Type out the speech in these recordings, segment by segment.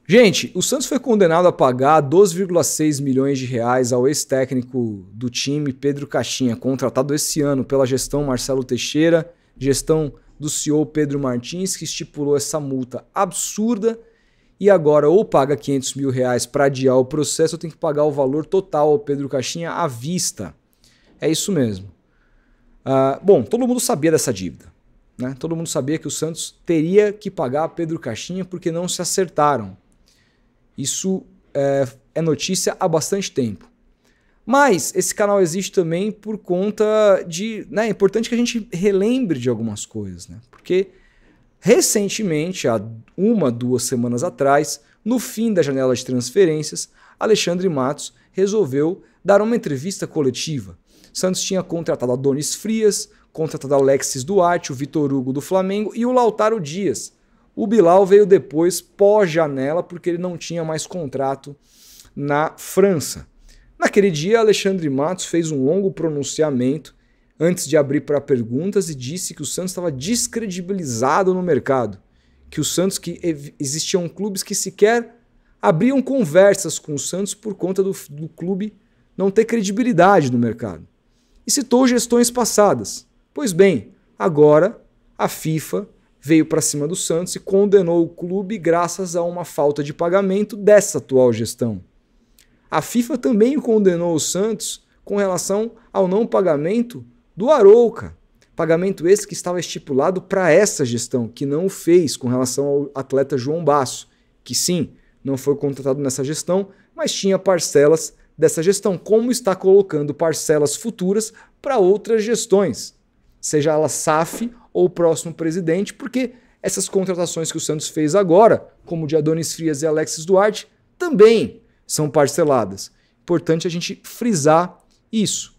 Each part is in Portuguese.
Gente, o Santos foi condenado a pagar 12,6 milhões de reais ao ex-técnico do time, Pedro Caixinha, contratado esse ano pela gestão Marcelo Teixeira, gestão do CEO Pedro Martins, que estipulou essa multa absurda e agora ou paga 500 mil reais para adiar o processo ou tem que pagar o valor total ao Pedro Caixinha à vista. É isso mesmo. Bom, todo mundo sabia dessa dívida, né? Todo mundo sabia que o Santos teria que pagar a Pedro Caixinha porque não se acertaram. Isso é notícia há bastante tempo. Mas esse canal existe também por conta de... né, é importante que a gente relembre de algumas coisas, né? Porque recentemente, há 2 semanas atrás, no fim da janela de transferências, Alexandre Matos resolveu dar uma entrevista coletiva. Santos tinha contratado Adonis Frias, contratado Alexis Duarte, o Vitor Hugo do Flamengo e o Lautaro Dias. O Bilal veio depois, pós-janela, porque ele não tinha mais contrato na França. Naquele dia, Alexandre Matos fez um longo pronunciamento antes de abrir para perguntas e disse que o Santos estava descredibilizado no mercado. Que o Santos, que existiam clubes que sequer abriam conversas com o Santos por conta do clube não ter credibilidade no mercado. E citou gestões passadas. Pois bem, agora a FIFA veio para cima do Santos e condenou o clube graças a uma falta de pagamento dessa atual gestão. A FIFA também condenou o Santos com relação ao não pagamento do Arouca. Pagamento esse que estava estipulado para essa gestão, que não o fez com relação ao atleta João Basso, que sim, não foi contratado nessa gestão, mas tinha parcelas dessa gestão, como está colocando parcelas futuras para outras gestões, seja ela SAF ou o próximo presidente, porque essas contratações que o Santos fez agora, como de Adonis Frias e Alexis Duarte, também são parceladas. Importante a gente frisar isso,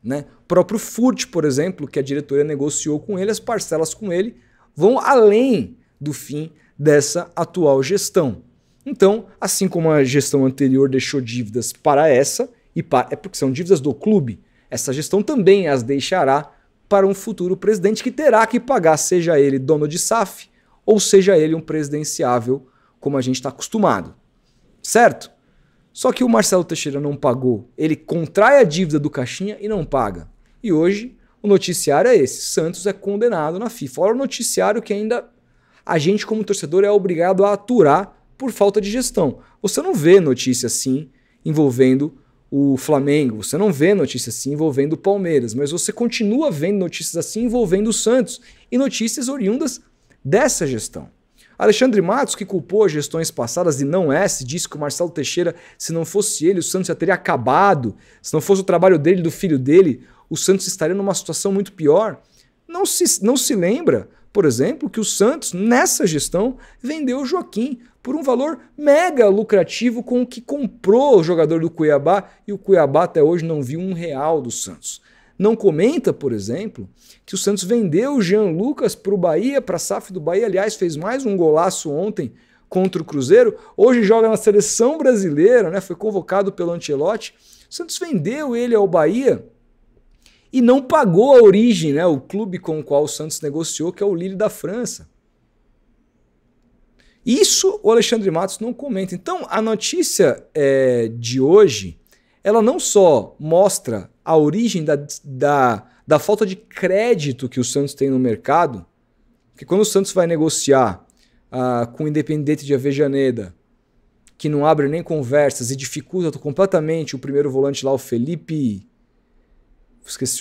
né? O próprio Furt, por exemplo, que a diretoria negociou com ele, as parcelas com ele vão além do fim dessa atual gestão. Então, assim como a gestão anterior deixou dívidas para essa, é porque são dívidas do clube, essa gestão também as deixará para um futuro presidente que terá que pagar, seja ele dono de SAF ou seja ele um presidenciável, como a gente está acostumado. Certo? Só que o Marcelo Teixeira não pagou. Ele contrai a dívida do Caixinha e não paga. E hoje o noticiário é esse. Santos é condenado na FIFA. Olha o noticiário que ainda a gente como torcedor é obrigado a aturar por falta de gestão. Você não vê notícia assim envolvendo o Flamengo, você não vê notícias assim envolvendo o Palmeiras, mas você continua vendo notícias assim envolvendo o Santos e notícias oriundas dessa gestão. Alexandre Matos, que culpou as gestões passadas e não essa, disse que o Marcelo Teixeira, se não fosse ele, o Santos já teria acabado, se não fosse o trabalho dele e do filho dele, o Santos estaria numa situação muito pior. Não se lembra, por exemplo, que o Santos, nessa gestão, vendeu o Joaquim por um valor mega lucrativo com o que comprou o jogador do Cuiabá e o Cuiabá até hoje não viu R$1 do Santos. Não comenta, por exemplo, que o Santos vendeu o Jean Lucas para o Bahia, para a SAF do Bahia. Aliás, fez mais um golaço ontem contra o Cruzeiro. Hoje joga na seleção brasileira, né? Foi convocado pelo Ancelotti. O Santos vendeu ele ao Bahia e não pagou a origem, né? O clube com o qual o Santos negociou, que é o Lille da França. Isso o Alexandre Matos não comenta. Então, a notícia de hoje, ela não só mostra a origem da falta de crédito que o Santos tem no mercado, que quando o Santos vai negociar com o Independente de Avejaneda, que não abre nem conversas e dificulta completamente o primeiro volante lá, o Felipe...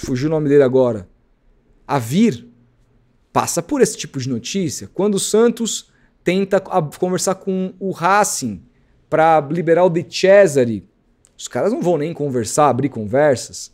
fugiu o nome dele agora. A vir, passa por esse tipo de notícia. Quando o Santos tenta conversar com o Racing para liberar o De Cesare, os caras não vão nem conversar, abrir conversas.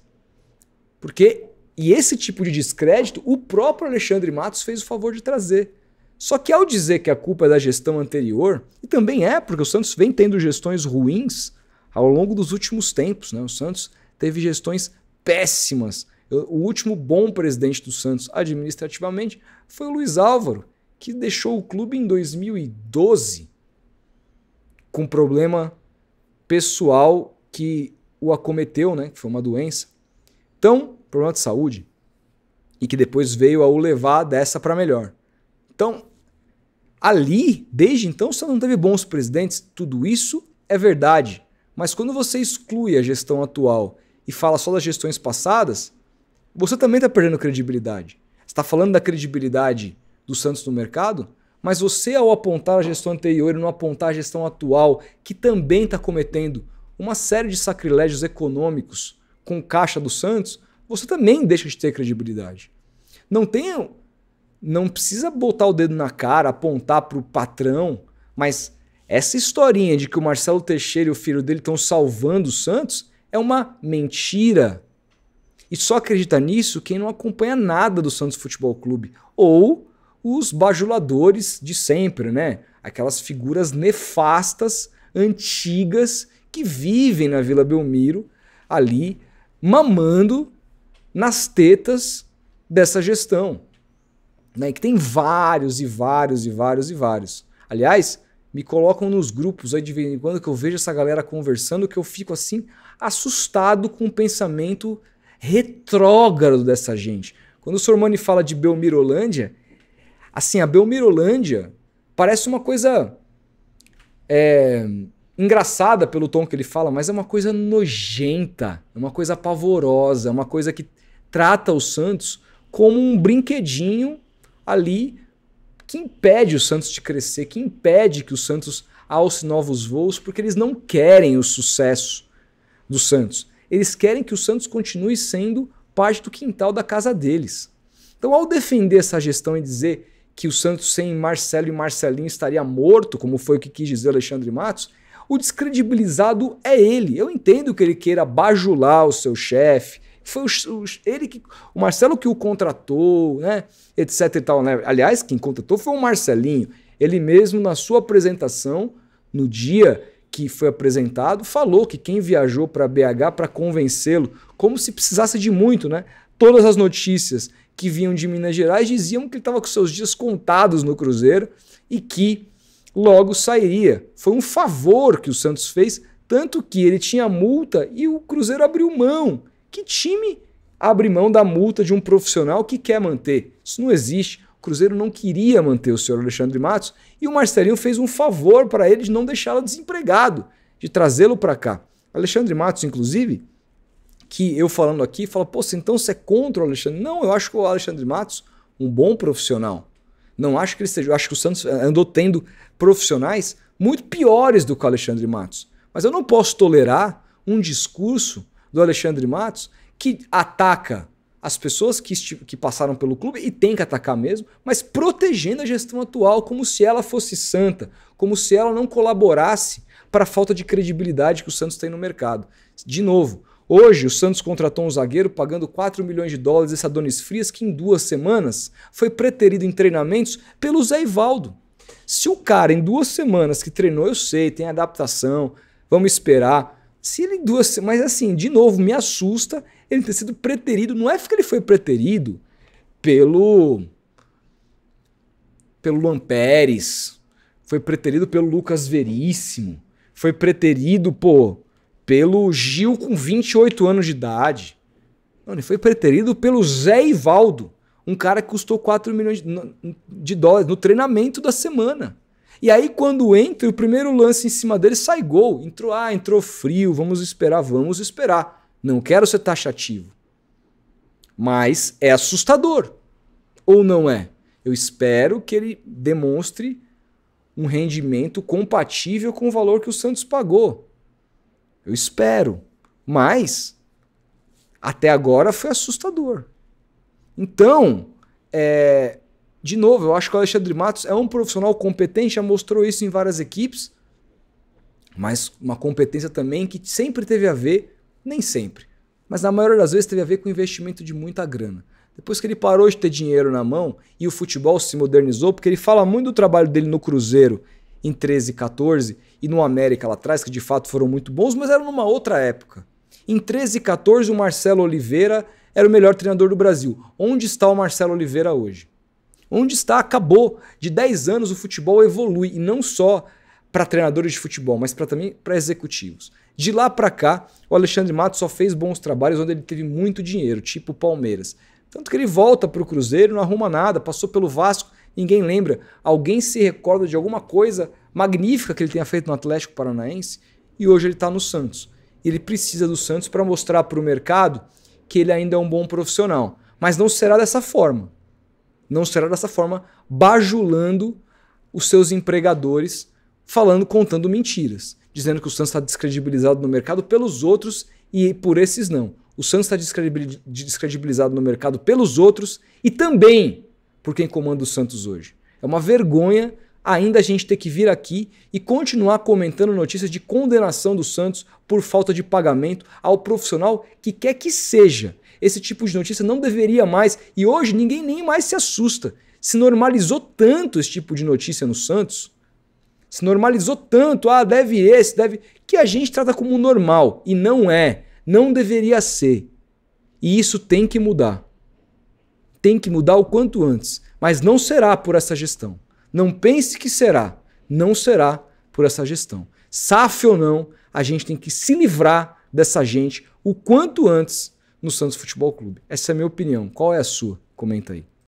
E esse tipo de descrédito, o próprio Alexandre Matos fez o favor de trazer. Só que ao dizer que a culpa é da gestão anterior, e também porque o Santos vem tendo gestões ruins ao longo dos últimos tempos, né? O Santos teve gestões péssimas. O último bom presidente do Santos administrativamente foi o Luiz Álvaro, que deixou o clube em 2012 com problema pessoal que o acometeu, né? Que foi uma doença. Então, problema de saúde. E que depois veio a o levar dessa para melhor. Então, Ali, desde então, o Santos não teve bons presidentes. Tudo isso é verdade. Mas quando você exclui a gestão atual e fala só das gestões passadas, você também está perdendo credibilidade. Você está falando da credibilidade do Santos no mercado, mas você, ao apontar a gestão anterior e não apontar a gestão atual, que também está cometendo uma série de sacrilégios econômicos com o caixa do Santos, você também deixa de ter credibilidade. Não precisa botar o dedo na cara, apontar para o patrão, mas essa historinha de que o Marcelo Teixeira e o filho dele estão salvando o Santos é uma mentira. E só acredita nisso quem não acompanha nada do Santos Futebol Clube. Ou os bajuladores de sempre, né? Aquelas figuras nefastas, antigas, que vivem na Vila Belmiro, ali, mamando nas tetas dessa gestão. Né? Que tem vários e vários e vários e vários. Aliás, me colocam nos grupos aí de vez em quando que eu vejo essa galera conversando que eu fico assim assustado com o pensamento retrógrado dessa gente. Quando o Sormani fala de Belmirolândia, assim, a Belmirolândia parece uma coisa engraçada pelo tom que ele fala, mas é uma coisa nojenta, é uma coisa pavorosa, é uma coisa que trata o Santos como um brinquedinho ali que impede o Santos de crescer, que impede que o Santos alce novos voos, porque eles não querem o sucesso do Santos. Eles querem que o Santos continue sendo parte do quintal da casa deles. Então, ao defender essa gestão e dizer que o Santos sem Marcelo e Marcelinho estaria morto, como foi o que quis dizer Alexandre Matos, o descredibilizado é ele. Eu entendo que ele queira bajular o seu chefe, foi o Marcelo que o contratou, né, etc e tal, né? Aliás, quem contratou foi o Marcelinho. Ele mesmo, na sua apresentação, no dia que foi apresentado, falou que quem viajou para BH para convencê-lo, como se precisasse de muito, né? Todas as notícias que vinham de Minas Gerais diziam que ele estava com seus dias contados no Cruzeiro e que logo sairia. Foi um favor que o Santos fez, tanto que ele tinha multa e o Cruzeiro abriu mão. Que time abre mão da multa de um profissional que quer manter? Isso não existe. O Cruzeiro não queria manter o senhor Alexandre Matos e o Marcelinho fez um favor para ele de não deixá-lo desempregado, de trazê-lo para cá. Alexandre Matos, inclusive, que eu falando aqui, fala, pô, então você é contra o Alexandre? Não, eu acho que o Alexandre Matos um bom profissional. Não acho que ele seja, eu acho que o Santos andou tendo profissionais muito piores do que o Alexandre Matos. Mas eu não posso tolerar um discurso do Alexandre Matos que ataca as pessoas que passaram pelo clube, e tem que atacar mesmo, mas protegendo a gestão atual como se ela fosse santa, como se ela não colaborasse para a falta de credibilidade que o Santos tem no mercado. De novo, hoje o Santos contratou um zagueiro pagando 4 milhões de dólares, esse Adonis Frias, que em 2 semanas foi preterido em treinamentos pelo Zé Ivaldo. Se o cara em 2 semanas que treinou, eu sei, tem adaptação, vamos esperar. Se ele em 2 semanas, mas assim, de novo, me assusta ele ter sido preterido. Não é porque ele foi preterido pelo Luan Pérez, foi preterido pelo Lucas Veríssimo, foi preterido, pelo Gil com 28 anos de idade. Não, ele foi preterido pelo Zé Ivaldo, um cara que custou 4 milhões de dólares no treinamento da semana. E aí quando entra, o primeiro lance em cima dele sai gol. Entrou frio, vamos esperar. Não quero ser taxativo. Mas é assustador. Ou não é? Eu espero que ele demonstre um rendimento compatível com o valor que o Santos pagou. Eu espero. Mas até agora foi assustador. Então, de novo, eu acho que o Alexandre Matos é um profissional competente, já mostrou isso em várias equipes, mas uma competência também que sempre teve a ver, nem sempre, mas na maioria das vezes teve a ver com investimento de muita grana. Depois que ele parou de ter dinheiro na mão e o futebol se modernizou, porque ele fala muito do trabalho dele no Cruzeiro em 13 e 14 e no América lá atrás, que de fato foram muito bons, mas eram numa outra época. Em 13 e 14 o Marcelo Oliveira era o melhor treinador do Brasil. Onde está o Marcelo Oliveira hoje? Onde está? Acabou. De 10 anos o futebol evolui, e não só para treinadores de futebol, mas também para executivos. De lá para cá, o Alexandre Matos só fez bons trabalhos onde ele teve muito dinheiro, tipo o Palmeiras. Tanto que ele volta para o Cruzeiro e não arruma nada, passou pelo Vasco, Ninguém lembra. Alguém se recorda de alguma coisa magnífica que ele tenha feito no Atlético Paranaense? E hoje ele está no Santos. Ele precisa do Santos para mostrar para o mercado que ele ainda é um bom profissional. Mas não será dessa forma. Não será dessa forma, bajulando os seus empregadores, contando mentiras, dizendo que o Santos está descredibilizado no mercado pelos outros e por esses não. O Santos está descredibilizado no mercado pelos outros e também por quem comanda o Santos hoje. É uma vergonha ainda a gente ter que vir aqui e continuar comentando notícias de condenação do Santos por falta de pagamento ao profissional que quer que seja. Esse tipo de notícia não deveria mais, e hoje ninguém nem mais se assusta. Se normalizou tanto esse tipo de notícia no Santos, se normalizou tanto, deve, que a gente trata como normal, e não é, não deveria ser. E isso tem que mudar. Tem que mudar o quanto antes, mas não será por essa gestão. Não pense que será, não será por essa gestão. SAF ou não, a gente tem que se livrar dessa gente o quanto antes no Santos Futebol Clube. Essa é a minha opinião. Qual é a sua? Comenta aí.